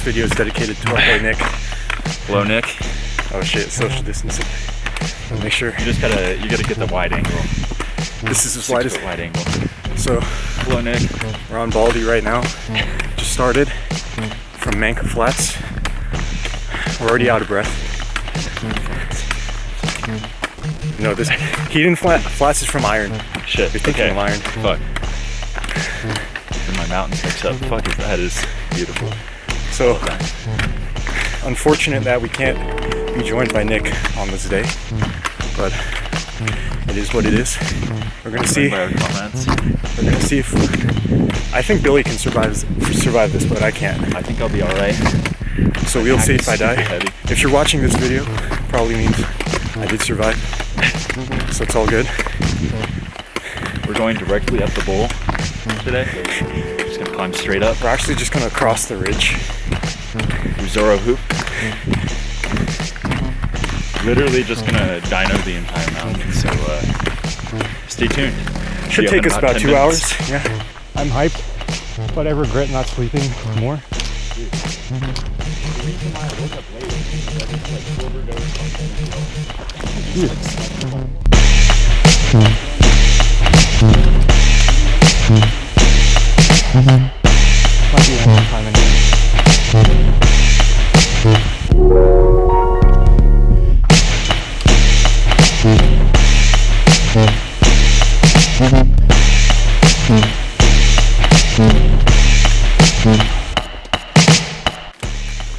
video is dedicated to our boy Nick. Hello, Nick. Oh shit, social distancing. I'll make sure. You gotta get the wide angle. This is as wide as wide angle. So, hello, Nick. We're on Baldy right now. Just started from Manka Flats. We're already out of breath. No, this Heaton Flats is from Iron. Shit. You're thinking of Iron. Fuck. And my mountain picks up. Fuck, that is beautiful. So, unfortunate that we can't be joined by Nick on this day, but it is what it is. We're gonna see. We're gonna see if I think Billy can survive this, but I can't. I think I'll be all right. So we'll see if I die. If you're watching this video, probably means I did survive. So it's all good. We're going directly up the bowl today. We're just gonna climb straight up. We're actually just gonna cross the ridge. Zorro hoop. Literally just gonna dyno the entire mountain. So stay tuned. Should take us about 2 hours. Yeah. I'm hyped, but I regret not sleeping more.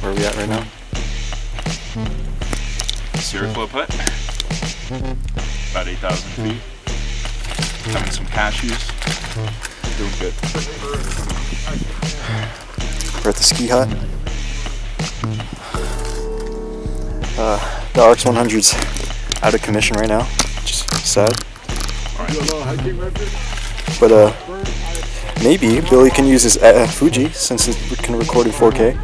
Where are we at right now? Circle put. About 8,000 feet. Having some cashews. Doing good. We're at the ski hut. The RX 100's out of commission right now, which is sad. But maybe Billy can use his Fuji since it can record in 4K.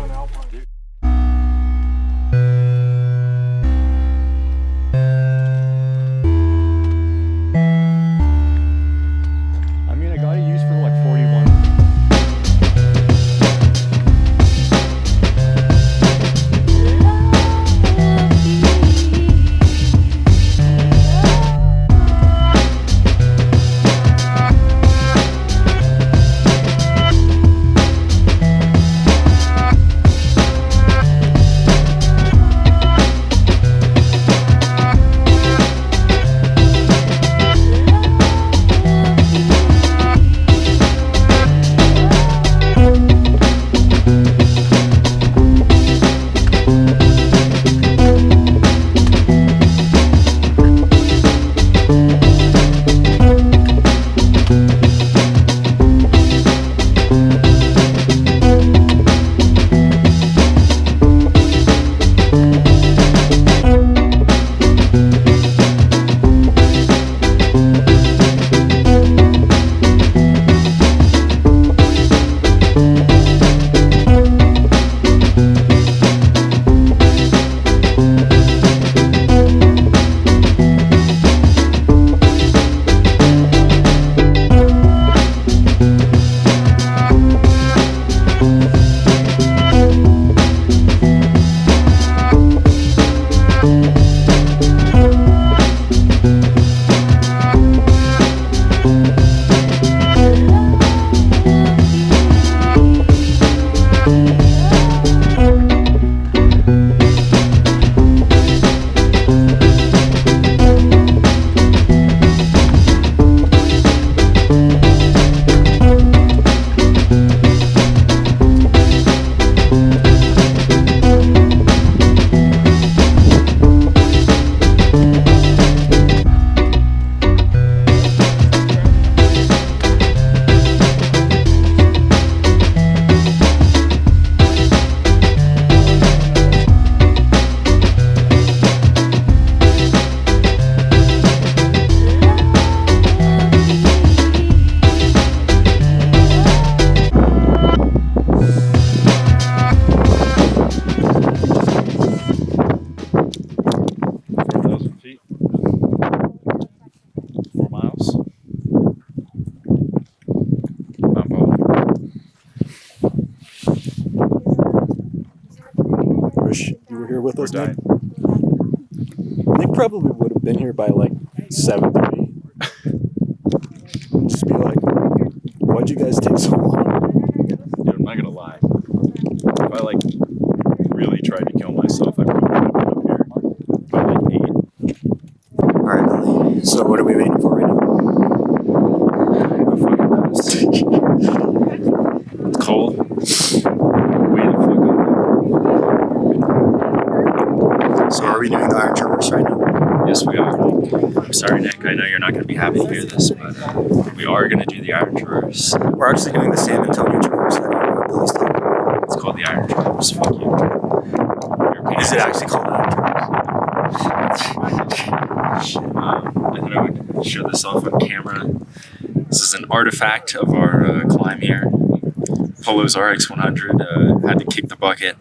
with us, We're Nick? Nick probably would have been here by like 7:30. Just be like, why'd you guys take so long? Dude, I'm not gonna lie. If I like really tried to kill myself, I probably would have been up here by like 8. Alright, Billy. So what are we waiting for right now? Who fucking knows? It's cold. Way the fuck So are we doing the Iron Traverse right now? up. Yes, we are. I'm sorry, Nick. I know you're not going to be happy to hear this, but we are going to do the Iron Traverse. We're actually doing the San Antonio Traverse. I don't know what Billy's talking about. It's called the Iron Traverse. Fuck you. Is it actually called the Iron Traverse? I thought I would show this off on camera. This is an artifact of our climb here. Polo's RX-100 had to kick the bucket,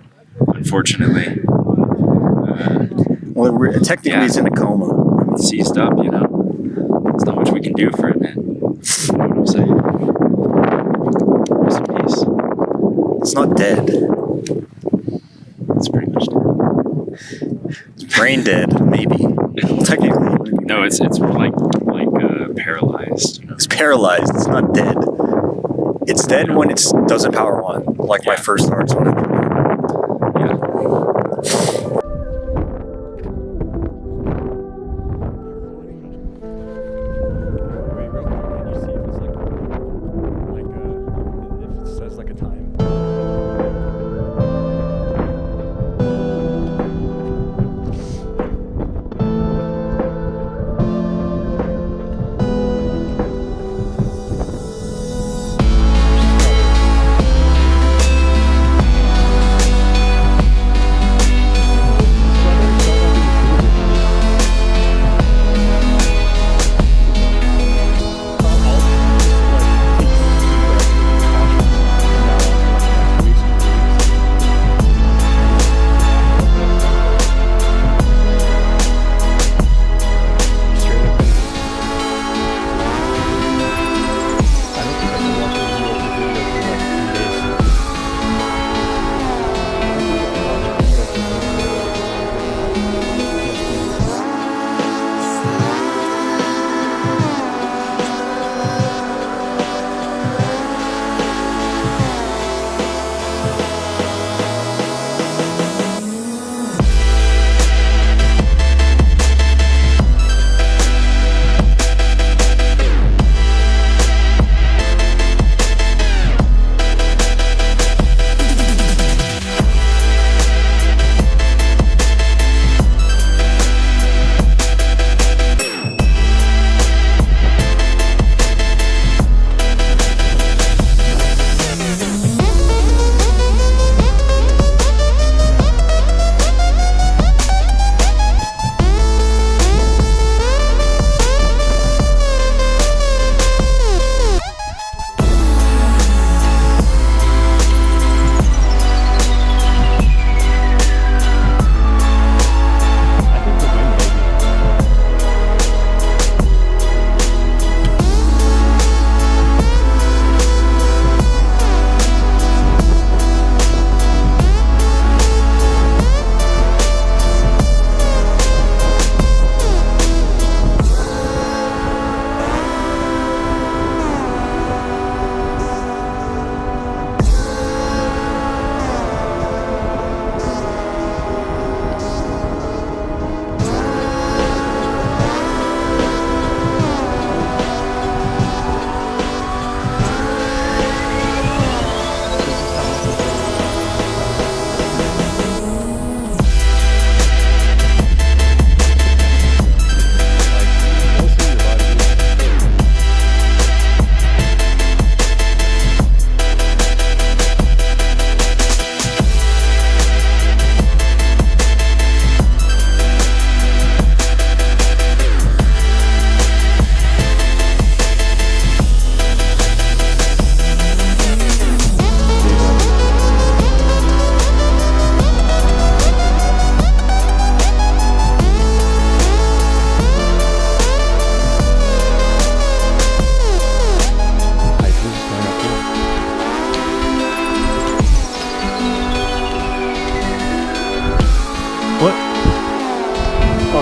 unfortunately. Well, technically he's in a coma. It's seized up, you know. There's not much we can do for it, man. You know what I'm saying? Rest in peace. It's not dead. It's pretty much dead. It's brain dead, maybe. Technically. No, it's more like paralyzed. You know? It's paralyzed. It's not dead. It's dead when it doesn't power on, like my first RX-100. Yeah.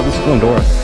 this is Glendora.